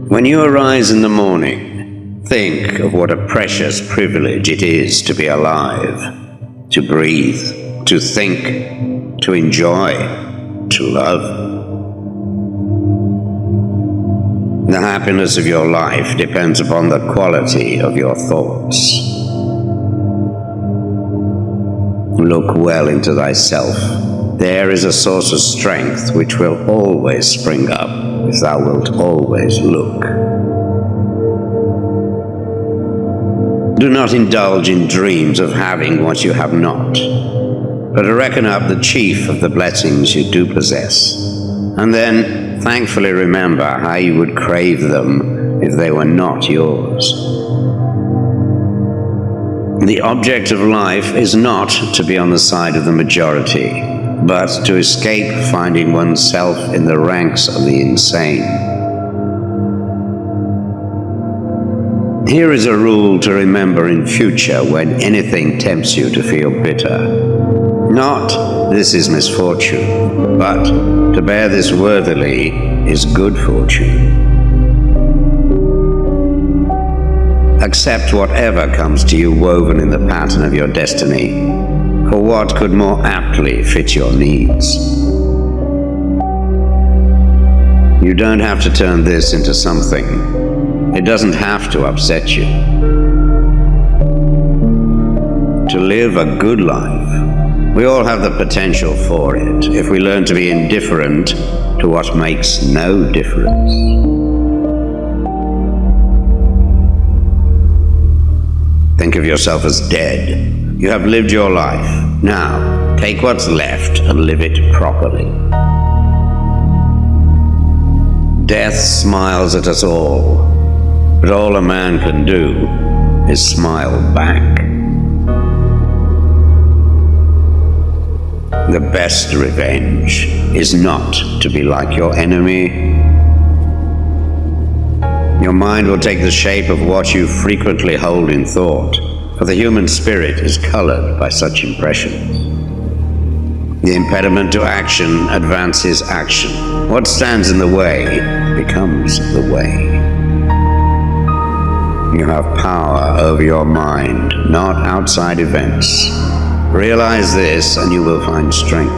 When you arise in the morning, think of what a precious privilege it is to be alive, to breathe, to think, to enjoy, to love. The happiness of your life depends upon the quality of your thoughts. Look well into thyself. There is a source of strength which will always spring up if thou wilt always look. Do not indulge in dreams of having what you have not, but reckon up the chief of the blessings you do possess, and then thankfully remember how you would crave them if they were not yours. The object of life is not to be on the side of the majority, but to escape finding oneself in the ranks of the insane. Here is a rule to remember in future when anything tempts you to feel bitter. Not, this is misfortune, but to bear this worthily is good fortune. Accept whatever comes to you woven in the pattern of your destiny, for what could more aptly fit your needs? You don't have to turn this into something. It doesn't have to upset you. To live a good life, we all have the potential for it if we learn to be indifferent to what makes no difference. Think of yourself as dead. You have lived your life. Now, take what's left and live it properly. Death smiles at us all, but all a man can do is smile back. The best revenge is not to be like your enemy. Your mind will take the shape of what you frequently hold in thought, for the human spirit is colored by such impressions. The impediment to action advances action. What stands in the way becomes the way. You have power over your mind, not outside events. Realize this and you will find strength.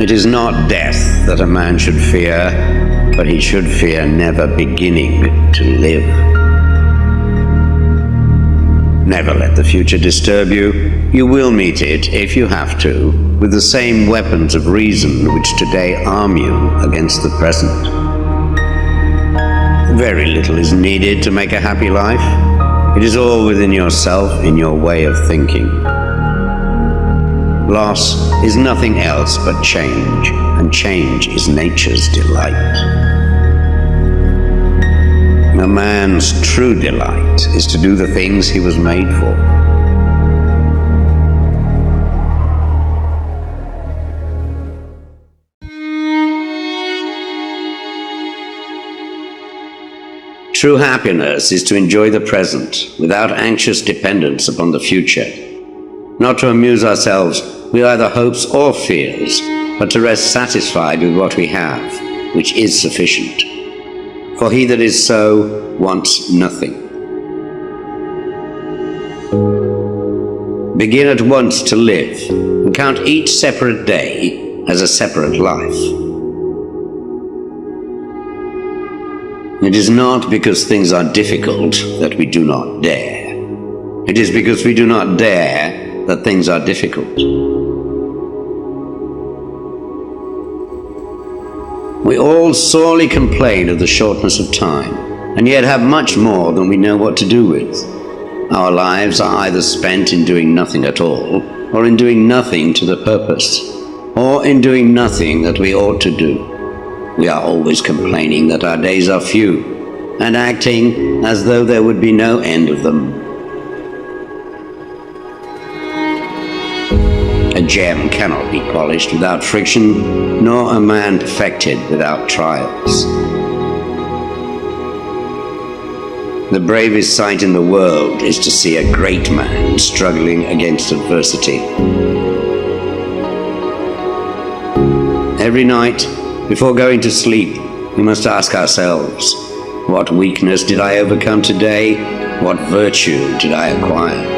It is not death that a man should fear, but he should fear never beginning to live. Never let the future disturb you. You will meet it, if you have to, with the same weapons of reason which today arm you against the present. Very little is needed to make a happy life. It is all within yourself, in your way of thinking. Loss is nothing else but change, and change is nature's delight. A man's true delight is to do the things he was made for. True happiness is to enjoy the present without anxious dependence upon the future, not to amuse ourselves with either hopes or fears, but to rest satisfied with what we have, which is sufficient. For he that is so wants nothing. Begin at once to live, and count each separate day as a separate life. It is not because things are difficult that we do not dare. It is because we do not dare that things are difficult. We all sorely complain of the shortness of time, and yet have much more than we know what to do with. Our lives are either spent in doing nothing at all, or in doing nothing to the purpose, or in doing nothing that we ought to do. We are always complaining that our days are few, and acting as though there would be no end of them. A gem cannot be polished without friction, nor a man perfected without trials. The bravest sight in the world is to see a great man struggling against adversity. Every night, before going to sleep, we must ask ourselves, what weakness did I overcome today? What virtue did I acquire?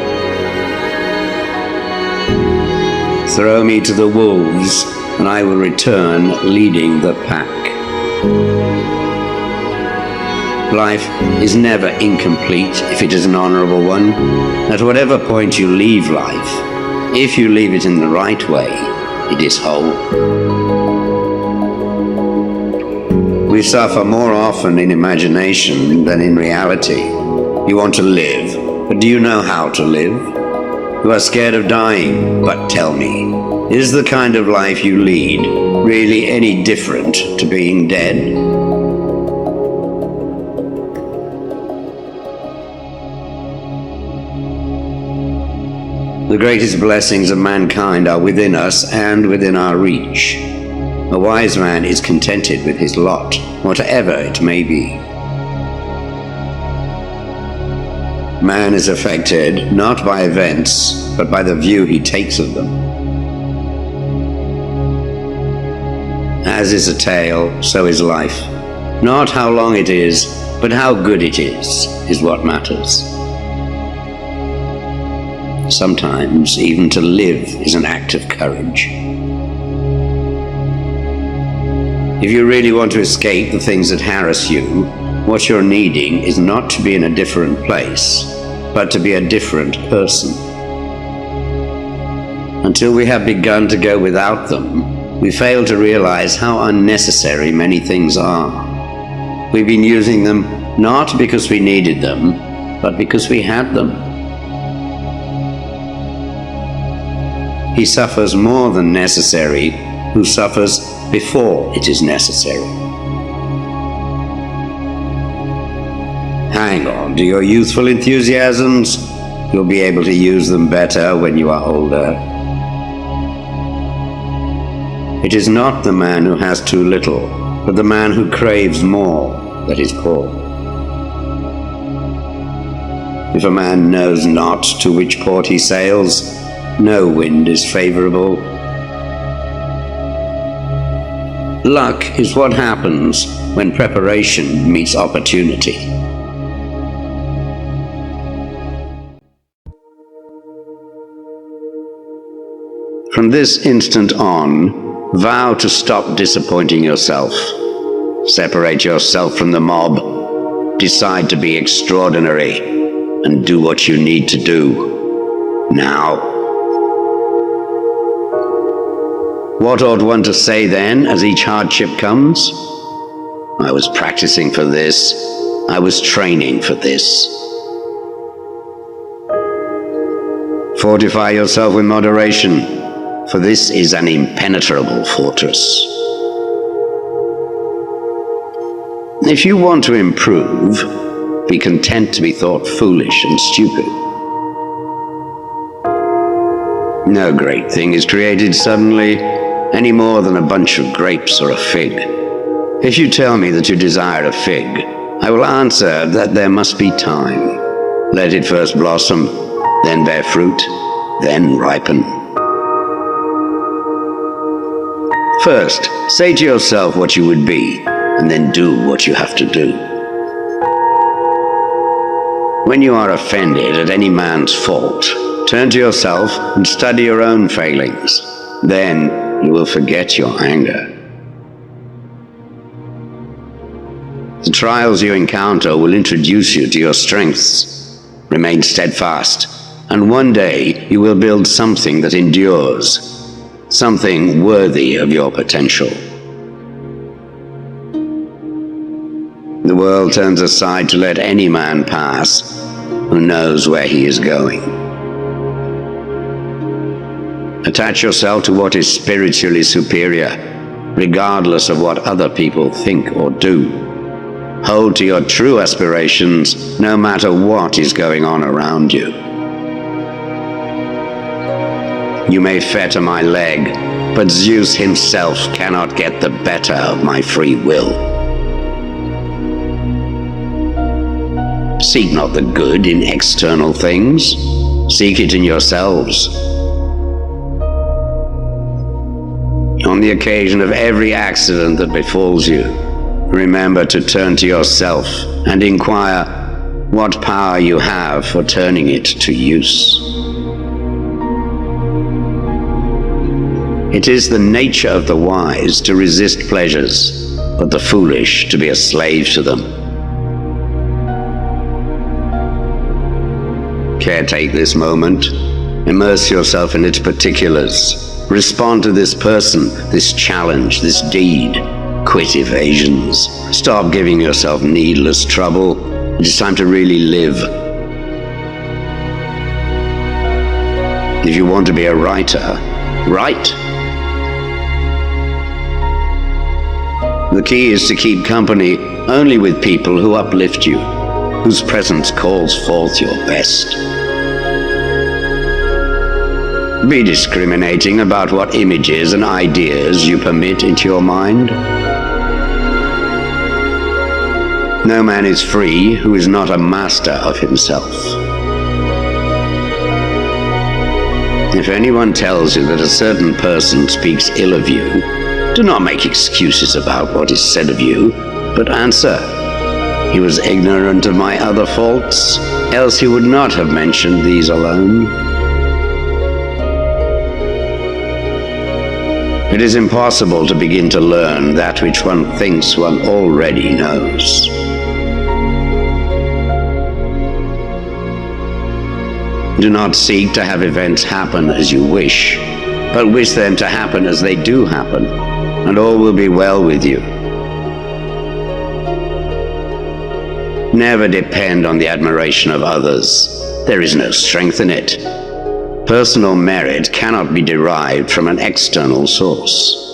Throw me to the wolves, and I will return leading the pack. Life is never incomplete if it is an honorable one. At whatever point you leave life, if you leave it in the right way, it is whole. We suffer more often in imagination than in reality. You want to live, but do you know how to live? You are scared of dying, but tell me, is the kind of life you lead really any different to being dead? The greatest blessings of mankind are within us and within our reach. A wise man is contented with his lot, whatever it may be. Man is affected not by events, but by the view he takes of them. As is a tale, so is life. Not how long it is, but how good it is what matters. Sometimes, even to live is an act of courage. If you really want to escape the things that harass you, what you're needing is not to be in a different place, but to be a different person. Until we have begun to go without them, we fail to realize how unnecessary many things are. We've been using them not because we needed them, but because we had them. He suffers more than necessary who suffers before it is necessary. Hang on to your youthful enthusiasms. You'll be able to use them better when you are older. It is not the man who has too little, but the man who craves more that is poor. If a man knows not to which port he sails, no wind is favorable. Luck is what happens when preparation meets opportunity. From this instant on, vow to stop disappointing yourself. Separate yourself from the mob. Decide to be extraordinary and do what you need to do. Now. What ought one to say then as each hardship comes? I was practicing for this. I was training for this. Fortify yourself with moderation, for this is an impenetrable fortress. If you want to improve, be content to be thought foolish and stupid. No great thing is created suddenly, any more than a bunch of grapes or a fig. If you tell me that you desire a fig, I will answer that there must be time. Let it first blossom, then bear fruit, then ripen. First, say to yourself what you would be, and then do what you have to do. When you are offended at any man's fault, turn to yourself and study your own failings. Then you will forget your anger. The trials you encounter will introduce you to your strengths. Remain steadfast, and one day you will build something that endures, something worthy of your potential. The world turns aside to let any man pass who knows where he is going. Attach yourself to what is spiritually superior, regardless of what other people think or do. Hold to your true aspirations, no matter what is going on around you. You may fetter my leg, but Zeus himself cannot get the better of my free will. Seek not the good in external things, seek it in yourselves. On the occasion of every accident that befalls you, remember to turn to yourself and inquire what power you have for turning it to use. It is the nature of the wise to resist pleasures, but the foolish to be a slave to them. Caretake this moment. Immerse yourself in its particulars. Respond to this person, this challenge, this deed. Quit evasions. Stop giving yourself needless trouble. It is time to really live. If you want to be a writer, write. The key is to keep company only with people who uplift you, whose presence calls forth your best. Be discriminating about what images and ideas you permit into your mind. No man is free who is not a master of himself. If anyone tells you that a certain person speaks ill of you, do not make excuses about what is said of you, but answer, "He was ignorant of my other faults, else he would not have mentioned these alone." It is impossible to begin to learn that which one thinks one already knows. Do not seek to have events happen as you wish, but wish them to happen as they do happen, and all will be well with you. Never depend on the admiration of others. There is no strength in it. Personal merit cannot be derived from an external source.